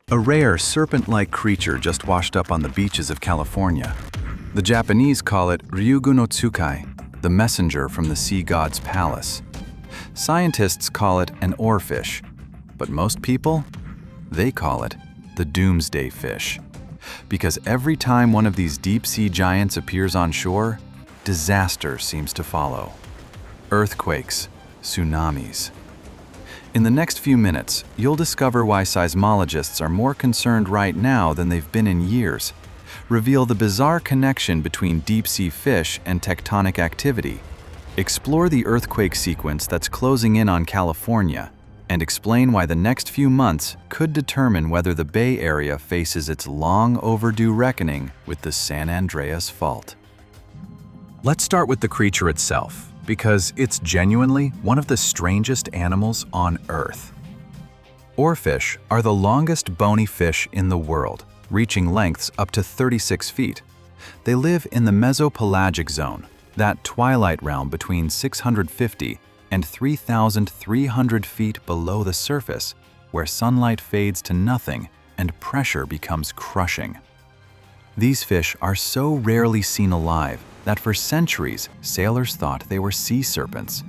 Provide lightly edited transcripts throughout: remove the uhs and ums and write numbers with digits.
A rare serpent-like creature just washed up on the beaches of California. The Japanese call it Ryugu no Tsukai, the messenger from the sea god's palace. Scientists call it an oarfish, but most people, they call it the Doomsday Fish. Because every time one of these deep-sea giants appears on shore, disaster seems to follow. Earthquakes, tsunamis. In the next few minutes, you'll discover why seismologists are more concerned right now than they've been in years, reveal the bizarre connection between deep-sea fish and tectonic activity, explore the earthquake sequence that's closing in on California, and explain why the next few months could determine whether the Bay Area faces its long-overdue reckoning with the San Andreas Fault. Let's start with the creature itself, because it's genuinely one of the strangest animals on Earth. Oarfish are the longest bony fish in the world, reaching lengths up to 36 feet. They live in the mesopelagic zone, that twilight realm between 650 and 3,300 feet below the surface, where sunlight fades to nothing and pressure becomes crushing. These fish are so rarely seen alive that for centuries, sailors thought they were sea serpents.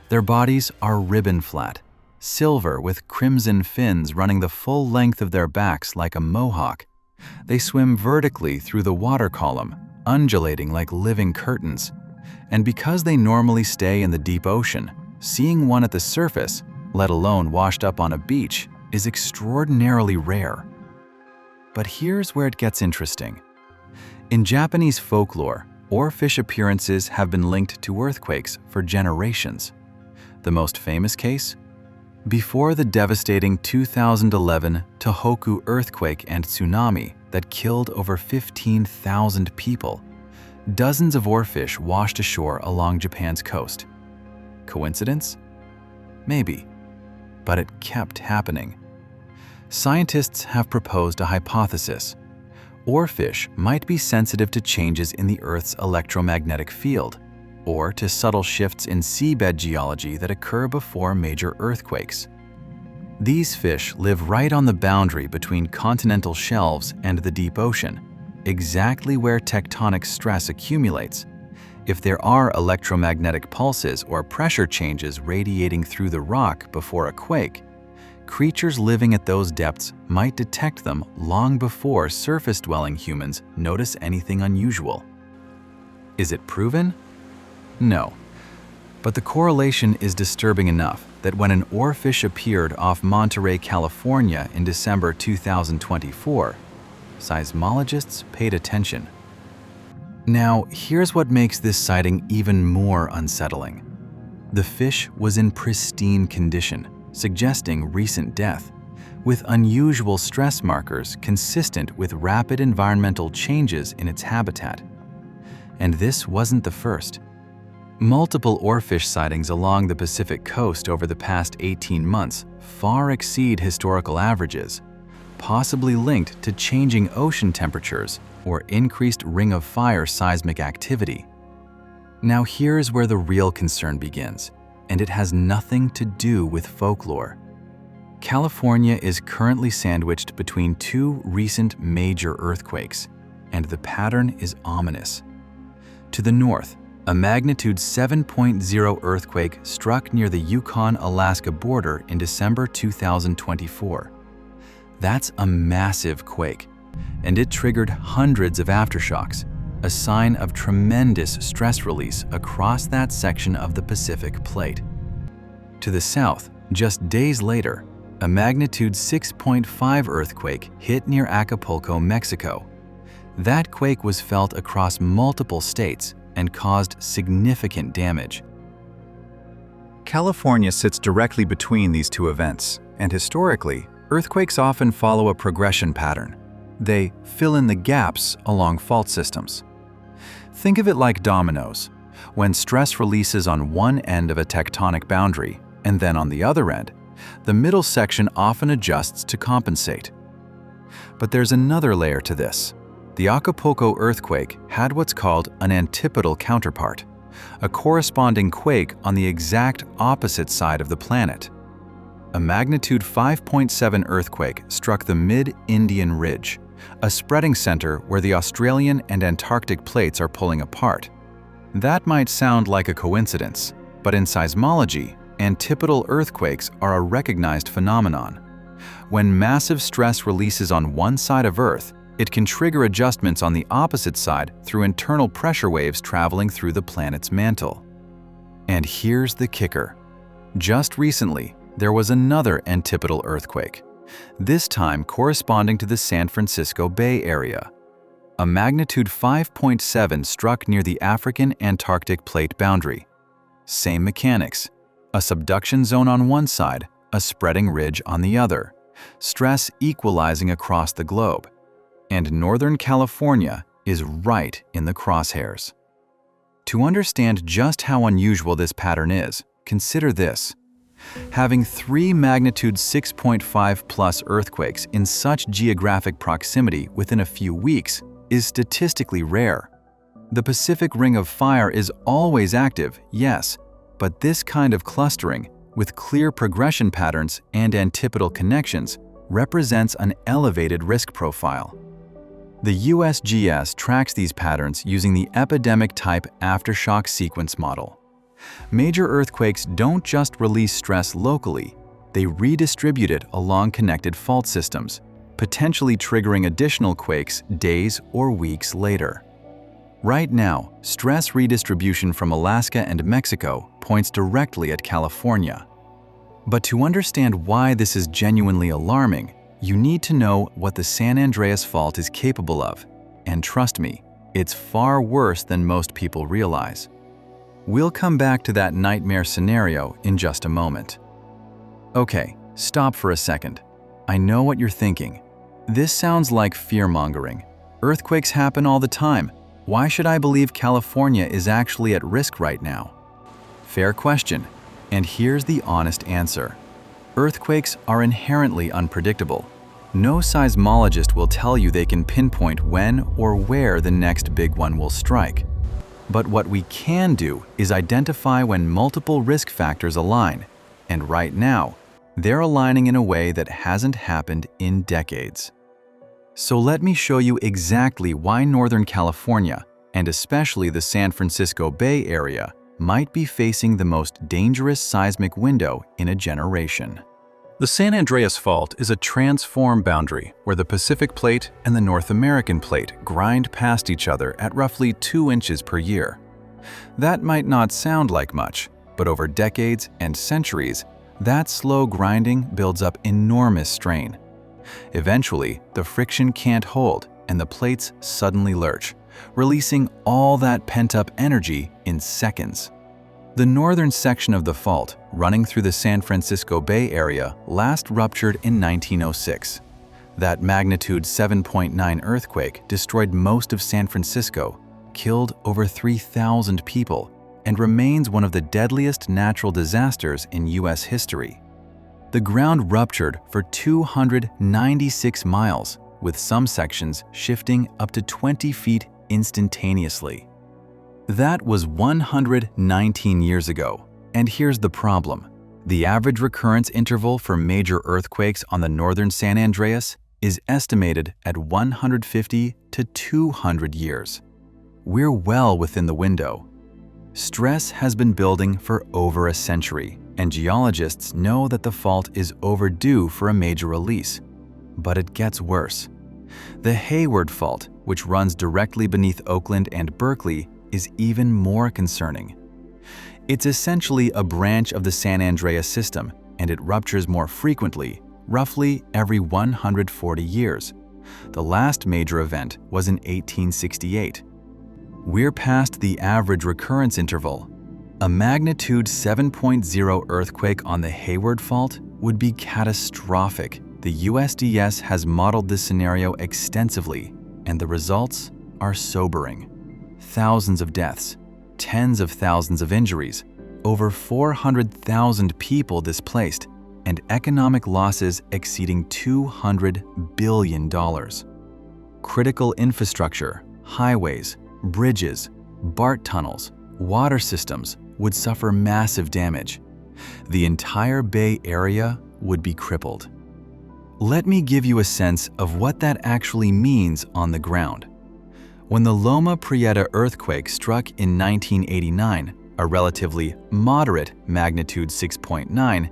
Their bodies are ribbon-flat, silver with crimson fins running the full length of their backs like a mohawk. They swim vertically through the water column, undulating like living curtains. And because they normally stay in the deep ocean, seeing one at the surface, let alone washed up on a beach, is extraordinarily rare. But here's where it gets interesting. In Japanese folklore, oarfish appearances have been linked to earthquakes for generations. The most famous case? Before the devastating 2011 Tohoku earthquake and tsunami that killed over 15,000 people, dozens of oarfish washed ashore along Japan's coast. Coincidence? Maybe, but it kept happening. Scientists have proposed a hypothesis. Oarfish might be sensitive to changes in the Earth's electromagnetic field, or to subtle shifts in seabed geology that occur before major earthquakes. These fish live right on the boundary between continental shelves and the deep ocean, exactly where tectonic stress accumulates. If there are electromagnetic pulses or pressure changes radiating through the rock before a quake, creatures living at those depths might detect them long before surface-dwelling humans notice anything unusual. Is it proven? No. But the correlation is disturbing enough that when an oarfish appeared off Monterey, California in December 2024, seismologists paid attention. Now, here's what makes this sighting even more unsettling. The fish was in pristine condition, suggesting recent death, with unusual stress markers consistent with rapid environmental changes in its habitat. And this wasn't the first. Multiple oarfish sightings along the Pacific coast over the past 18 months far exceed historical averages, possibly linked to changing ocean temperatures or increased ring of fire seismic activity. Now here's where the real concern begins, and it has nothing to do with folklore. California is currently sandwiched between two recent major earthquakes, and the pattern is ominous. To the north, a magnitude 7.0 earthquake struck near the Yukon-Alaska border in December 2024. That's a massive quake, and it triggered hundreds of aftershocks, a sign of tremendous stress release across that section of the Pacific Plate. To the south, just days later, a magnitude 6.5 earthquake hit near Acapulco, Mexico. That quake was felt across multiple states and caused significant damage. California sits directly between these two events, and historically, earthquakes often follow a progression pattern. They fill in the gaps along fault systems. Think of it like dominoes. When stress releases on one end of a tectonic boundary, and then on the other end, the middle section often adjusts to compensate. But there's another layer to this. The Acapulco earthquake had what's called an antipodal counterpart, a corresponding quake on the exact opposite side of the planet. a magnitude 5.7 earthquake struck the mid-Indian Ridge, a spreading center where the Australian and Antarctic plates are pulling apart. That might sound like a coincidence, but in seismology, antipodal earthquakes are a recognized phenomenon. When massive stress releases on one side of Earth, it can trigger adjustments on the opposite side through internal pressure waves traveling through the planet's mantle. And here's the kicker. Just recently, there was another antipodal earthquake, this time corresponding to the San Francisco Bay Area. A magnitude 5.7 struck near the African-Antarctic plate boundary. Same mechanics, a subduction zone on one side, a spreading ridge on the other, stress equalizing across the globe. And Northern California is right in the crosshairs. To understand just how unusual this pattern is, consider this. Having 3 magnitude 6.5 plus earthquakes in such geographic proximity within a few weeks is statistically rare. The Pacific Ring of Fire is always active, yes, but this kind of clustering, with clear progression patterns and antipodal connections, represents an elevated risk profile. The USGS tracks these patterns using the epidemic-type aftershock sequence model. Major earthquakes don't just release stress locally, they redistribute it along connected fault systems, potentially triggering additional quakes days or weeks later. Right now, stress redistribution from Alaska and Mexico points directly at California. But to understand why this is genuinely alarming, you need to know what the San Andreas Fault is capable of. And trust me, it's far worse than most people realize. We'll come back to that nightmare scenario in just a moment. Okay, stop for a second. I know what you're thinking. This sounds like fear-mongering. Earthquakes happen all the time. Why should I believe California is actually at risk right now? Fair question, and here's the honest answer. Earthquakes are inherently unpredictable. No seismologist will tell you they can pinpoint when or where the next big one will strike. But what we can do is identify when multiple risk factors align, and right now, they're aligning in a way that hasn't happened in decades. So let me show you exactly why Northern California, and especially the San Francisco Bay Area, might be facing the most dangerous seismic window in a generation. The San Andreas Fault is a transform boundary where the Pacific Plate and the North American Plate grind past each other at roughly 2 inches per year. That might not sound like much, but over decades and centuries, that slow grinding builds up enormous strain. Eventually, the friction can't hold and the plates suddenly lurch, releasing all that pent-up energy in seconds. The northern section of the fault, running through the San Francisco Bay Area, last ruptured in 1906. That magnitude 7.9 earthquake destroyed most of San Francisco, killed over 3,000 people, and remains one of the deadliest natural disasters in U.S. history. The ground ruptured for 296 miles, with some sections shifting up to 20 feet instantaneously. That was 119 years ago, and here's the problem. The average recurrence interval for major earthquakes on the northern San Andreas is estimated at 150 to 200 years. We're well within the window. Stress has been building for over a century, and geologists know that the fault is overdue for a major release. But it gets worse. The Hayward Fault, which runs directly beneath Oakland and Berkeley, is even more concerning. It's essentially a branch of the San Andreas system, and it ruptures more frequently, roughly every 140 years. The last major event was in 1868. We're past the average recurrence interval. A magnitude 7.0 earthquake on the Hayward Fault would be catastrophic. The USDS has modeled this scenario extensively, and the results are sobering. Thousands of deaths, tens of thousands of injuries, over 400,000 people displaced, and economic losses exceeding $200 billion. Critical infrastructure, highways, bridges, BART tunnels, water systems would suffer massive damage. The entire Bay Area would be crippled. Let me give you a sense of what that actually means on the ground. When the Loma Prieta earthquake struck in 1989, a relatively moderate magnitude 6.9,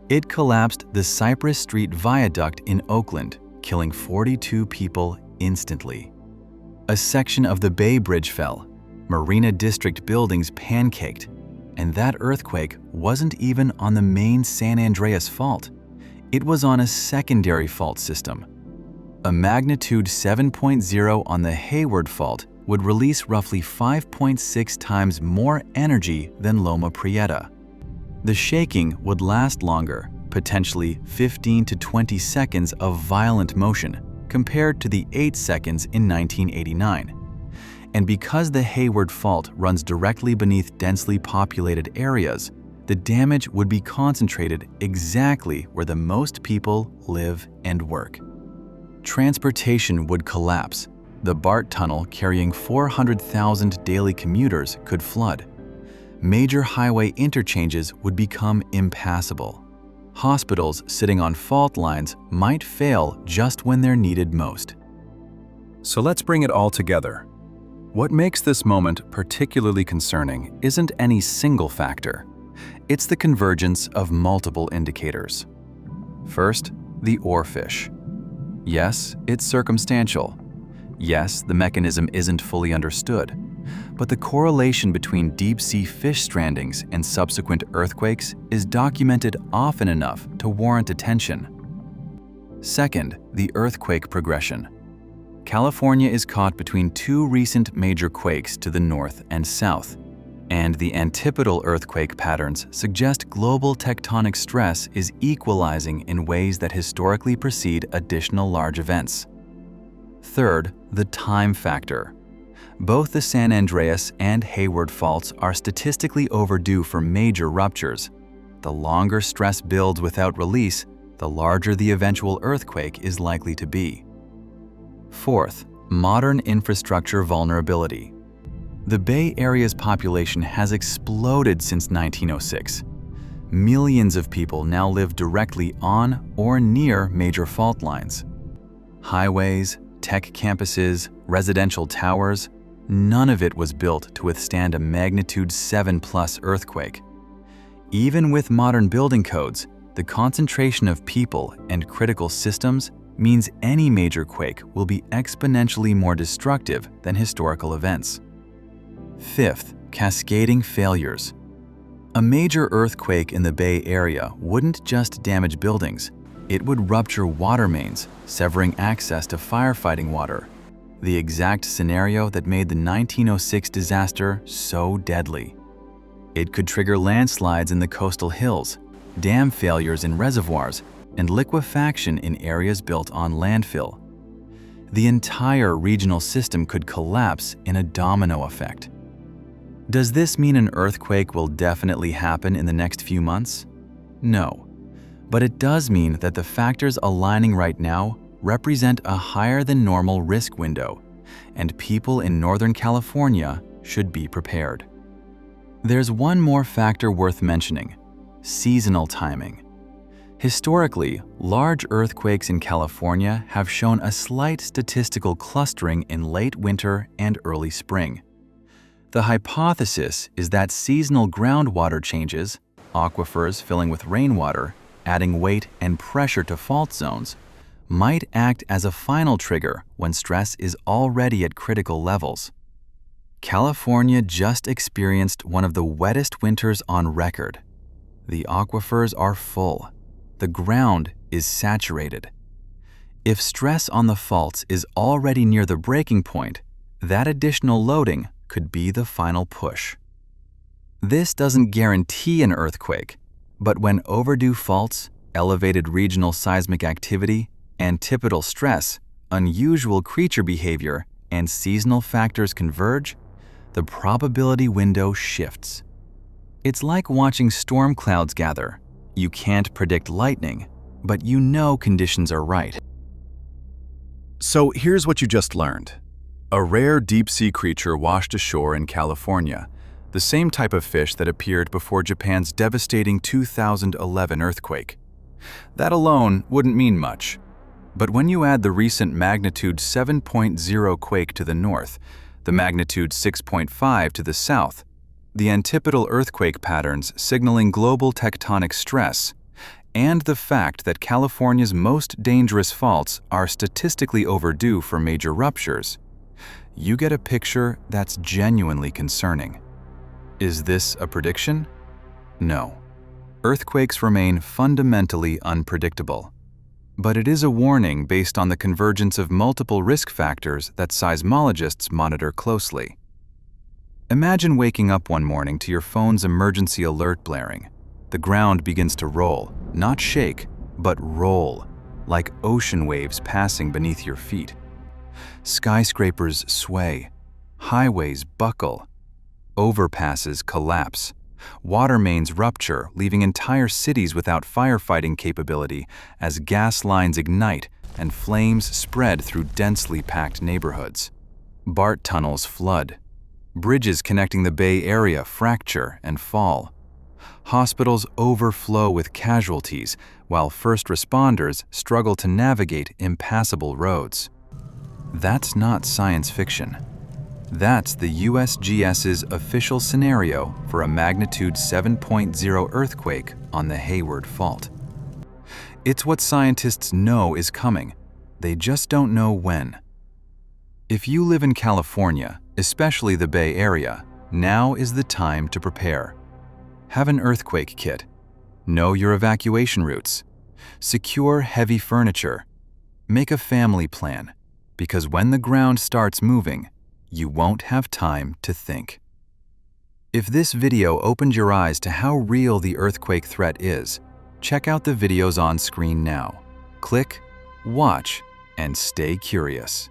it collapsed the Cypress Street Viaduct in Oakland, killing 42 people instantly. A section of the Bay Bridge fell, Marina District buildings pancaked, and that earthquake wasn't even on the main San Andreas Fault. It was on a secondary fault system. A magnitude 7.0 on the Hayward Fault would release roughly 5.6 times more energy than Loma Prieta. The shaking would last longer, potentially 15 to 20 seconds of violent motion, compared to the 8 seconds in 1989. And because the Hayward Fault runs directly beneath densely populated areas, the damage would be concentrated exactly where the most people live and work. Transportation would collapse. The BART tunnel carrying 400,000 daily commuters could flood. Major highway interchanges would become impassable. Hospitals sitting on fault lines might fail just when they're needed most. So let's bring it all together. What makes this moment particularly concerning isn't any single factor. It's the convergence of multiple indicators. First, the oarfish. Yes, it's circumstantial. Yes, the mechanism isn't fully understood. But the correlation between deep-sea fish strandings and subsequent earthquakes is documented often enough to warrant attention. Second, the earthquake progression. California is caught between two recent major quakes to the north and south, and the antipodal earthquake patterns suggest global tectonic stress is equalizing in ways that historically precede additional large events. Third, the time factor. Both the San Andreas and Hayward faults are statistically overdue for major ruptures. The longer stress builds without release, the larger the eventual earthquake is likely to be. Fourth, modern infrastructure vulnerability. The Bay Area's population has exploded since 1906. Millions of people now live directly on or near major fault lines. Highways, tech campuses, residential towers, none of it was built to withstand a magnitude 7+ earthquake. Even with modern building codes, the concentration of people and critical systems means any major quake will be exponentially more destructive than historical events. Fifth, cascading failures. A major earthquake in the Bay Area wouldn't just damage buildings, it would rupture water mains, severing access to firefighting water, the exact scenario that made the 1906 disaster so deadly. It could trigger landslides in the coastal hills, dam failures in reservoirs, and liquefaction in areas built on landfill. The entire regional system could collapse in a domino effect. Does this mean an earthquake will definitely happen in the next few months? No. But it does mean that the factors aligning right now represent a higher than normal risk window, and people in Northern California should be prepared. There's one more factor worth mentioning: seasonal timing. Historically, large earthquakes in California have shown a slight statistical clustering in late winter and early spring. The hypothesis is that seasonal groundwater changes, aquifers filling with rainwater, adding weight and pressure to fault zones, might act as a final trigger when stress is already at critical levels. California just experienced one of the wettest winters on record. The aquifers are full. The ground is saturated. If stress on the faults is already near the breaking point, that additional loading could be the final push. This doesn't guarantee an earthquake, but when overdue faults, elevated regional seismic activity, antipodal stress, unusual creature behavior, and seasonal factors converge, the probability window shifts. It's like watching storm clouds gather. You can't predict lightning, but you know conditions are right. So here's what you just learned. A rare deep-sea creature washed ashore in California, the same type of fish that appeared before Japan's devastating 2011 earthquake. That alone wouldn't mean much. But when you add the recent magnitude 7.0 quake to the north, the magnitude 6.5 to the south, the antipodal earthquake patterns signaling global tectonic stress, and the fact that California's most dangerous faults are statistically overdue for major ruptures, you get a picture that's genuinely concerning. Is this a prediction? No. Earthquakes remain fundamentally unpredictable. But it is a warning based on the convergence of multiple risk factors that seismologists monitor closely. Imagine waking up one morning to your phone's emergency alert blaring. The ground begins to roll, not shake, but roll, like ocean waves passing beneath your feet. Skyscrapers sway, highways buckle, overpasses collapse, water mains rupture, leaving entire cities without firefighting capability as gas lines ignite and flames spread through densely packed neighborhoods. BART tunnels flood. Bridges connecting the Bay Area fracture and fall. Hospitals overflow with casualties, while first responders struggle to navigate impassable roads. That's not science fiction. That's the USGS's official scenario for a magnitude 7.0 earthquake on the Hayward Fault. It's what scientists know is coming. They just don't know when. If you live in California, especially the Bay Area, now is the time to prepare. Have an earthquake kit. Know your evacuation routes. Secure heavy furniture. Make a family plan, because when the ground starts moving, you won't have time to think. If this video opened your eyes to how real the earthquake threat is, check out the videos on screen now. Click, watch, and stay curious.